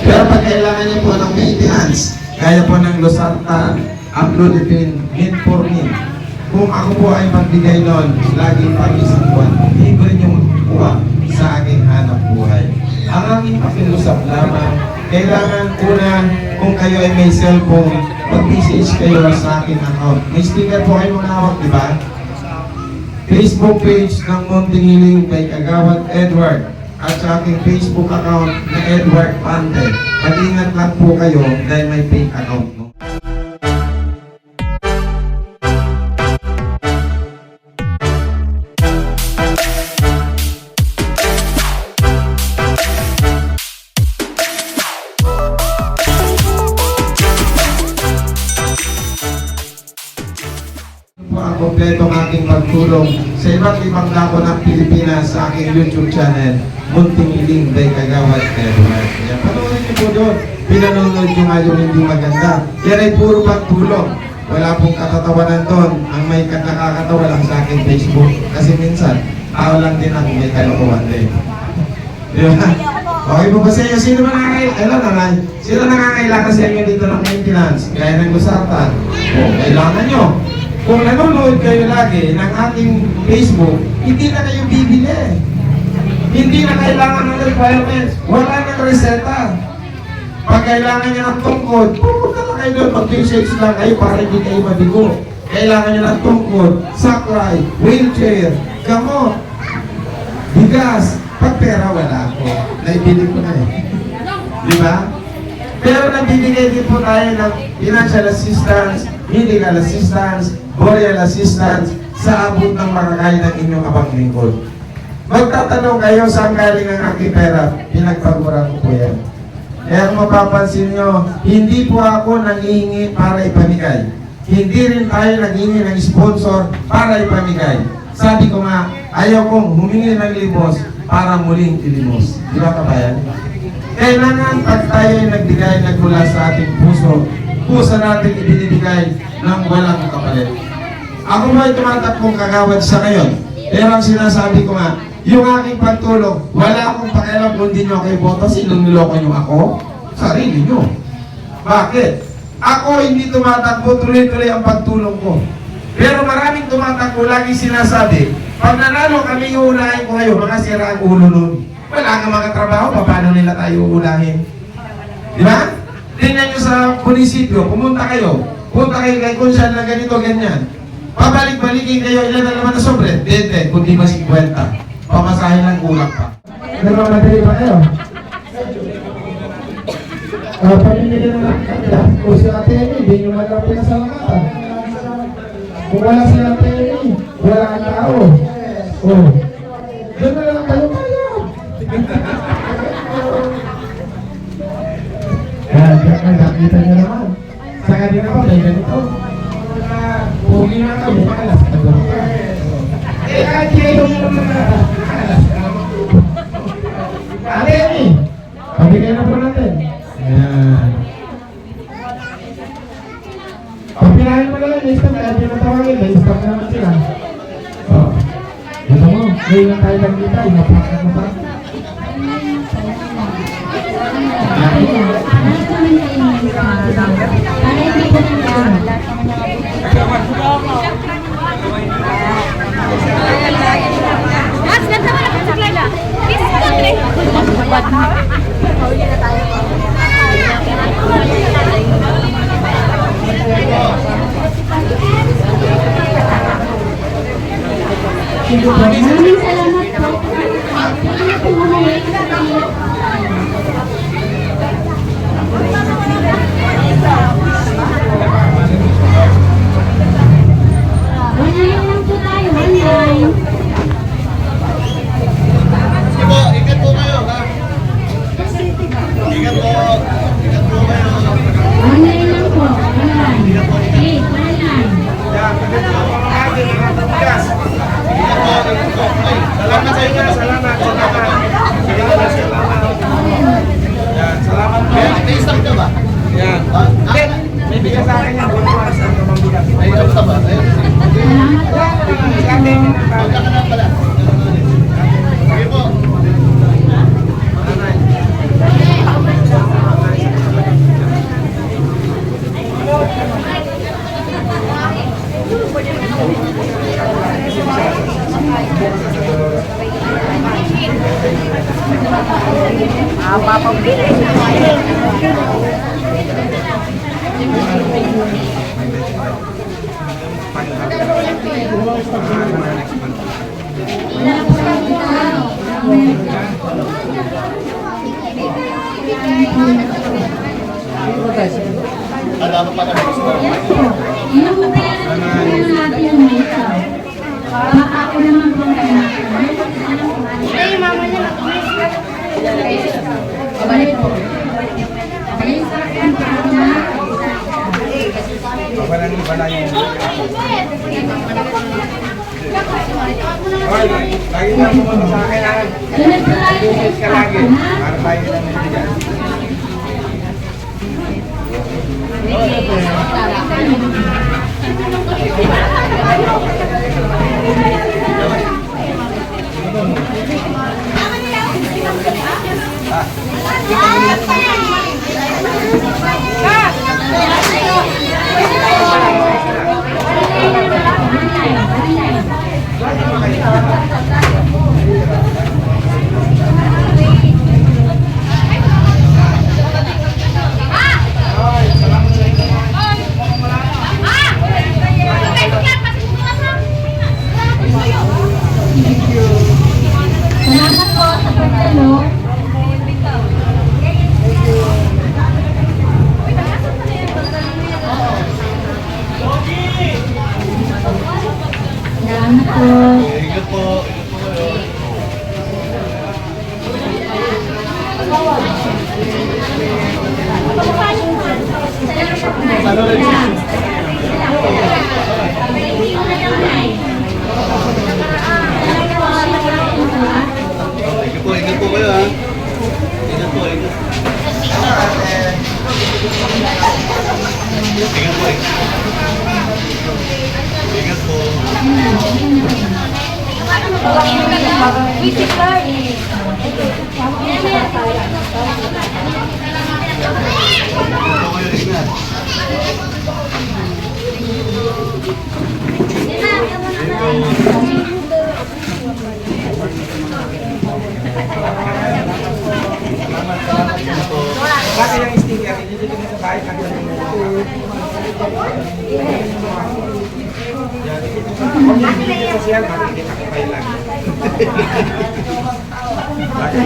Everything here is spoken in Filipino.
Pero pag kailangan niyo po ng maintenance, kaya po ng Losartan, Amlodipine, Metformin. Kung ako po ay magbigay nun, laging pag-isang buwan, libre niyo magkukuha sa aking hanap buhay. Ang aking pakiusap lamang, kailangan una, kung kayo ay may cellphone, mag-message kayo sa aking account. May sticker po kayo mga hawak, di ba? Facebook page ng Munting Hiling kay Kagawad Edward at sa aking Facebook account na Edward Pante. Mag-ingat lang po kayo dahil may fake account mo. Ang kompletong aking pagtulong sa iba't ibang dako ng Pilipinas sa aking YouTube channel, Munting Hiling by Kagawad Edward. Yan, panoorin niyo po doon. Pinanonood nyo nga yung hindi maganda. Yan ay puro pagtulong. Wala pong katatawanan doon. Ang may nakakatawa lang sa aking Facebook. Kasi minsan, tao lang din ako may kalokohan din. Di ba? Okay po ba sa inyo? Sino nakakailangan sa inyo dito ng maintenance? Gaya ng Losartan. O, kailangan nyo. Kung nanonood kayo lagi ng ating Facebook, hindi na kayo bibili. Hindi na kailangan ng requirements. Wala nang reseta. Pag kailangan niya ng tungkod, pupunta na kayo doon. Mag-research lang kayo para hindi kayo mabigo. Kailangan niya ng tungkod, sakray, wheelchair, gamot, bigas. Pag pera, wala ako. Naibili ko na eh. Di ba? Pero nagbibigay din po tayo ng financial assistance, medical assistance, burial assistance sa abot ng makakaya ng inyong abang lingkod. Magtatanong kayo saan galing ang aking pera, pinagpagura ko po yan. Kaya kung mapapansin nyo, hindi po ako nangihingi para ipamigay. Hindi rin tayo nangihingi ng sponsor para ipamigay. Sabi ko nga, ayaw kong humingi ng limos para muling ilimos. Di ba kabayan? Kailangan pag tayo ay nagbigay nagmula sa ating puso natin ibinibigay ng walang kapalit. Ako ba ay tumatakbong kagawad sa ngayon? Pero ang sinasabi ko nga, yung aking pagtulong, wala akong pakialam kung di nyo kayo boto, sinong niloko nyo ako? Sarili nyo. Bakit? Ako hindi tumatakbo, tuloy-tuloy ang pagtulong ko. Pero maraming tumatakbo, lagi sinasabi, pag nanalo kami, iuulahin ko kayo, mga sira ang ulo nun. Wala kang mga trabaho, paano nila tayo uulahin? Di ba? Tingnan nyo sa munisipyo, pumunta kayo kay Kunsyal na ganito, ganyan. Pabalik-balikin kayo, ilan na naman na sobre? 20, kundi mas 50. Pamasahin lang kulang pa. Pero madali pa kayo? Pamimili na lang kanila. Kung si Ate Amy, hindi nyo malang pinasalamatan. Kung wala si Ate Amy, wala ang tao. Oh. Doon na lang kayo kayo. Nakita nyo naman. Sa kanina pa, may ganito. Pugi na kami, alas ka doon. Kahit kayo mo mga alas ka naman. Ate Amy, pabigay na po natin. Ayan. Pagpinahin mo naman, na-stop kaya pinatawagin, na-stop naman sila. O. Ito mo, ngayon lang tayo nagkita, inapakan mo pa. Maraming salamat po. Online lang po tayo, online. Ingat po kayo, ha? Ingat po. Ingat po kayo. Online lang po, online. Okay, online. Salamat sa inyo. Salamat. Salamat po. May stock ka ba? Yan. May bigyan sa akin yan. May stock ka ba? Salamat po. Sige po. pambili. Yung pera natin yung ito. Baka ako naman kung Ay, mama niya nag-miss ka. Balik po. Balik sa akin na. Wala yung... Okay, lagi na pumunta sa akin ha. Sunod sa lagi Bukit ka lagi. Para tayo lang nabigyan. Salamat po sa pagdalo. Salamat po. Ingat po. Ingat po kayo ha. Ingat po, ingat. Ingat po, ingat. Ingat po. Visit card. Ingat po kayo, ingat. Kasi yung sticker, dito mo sa bahay, ang ganda mo. Yan, dito sa community social, makikita ko kayo lang. Lagi.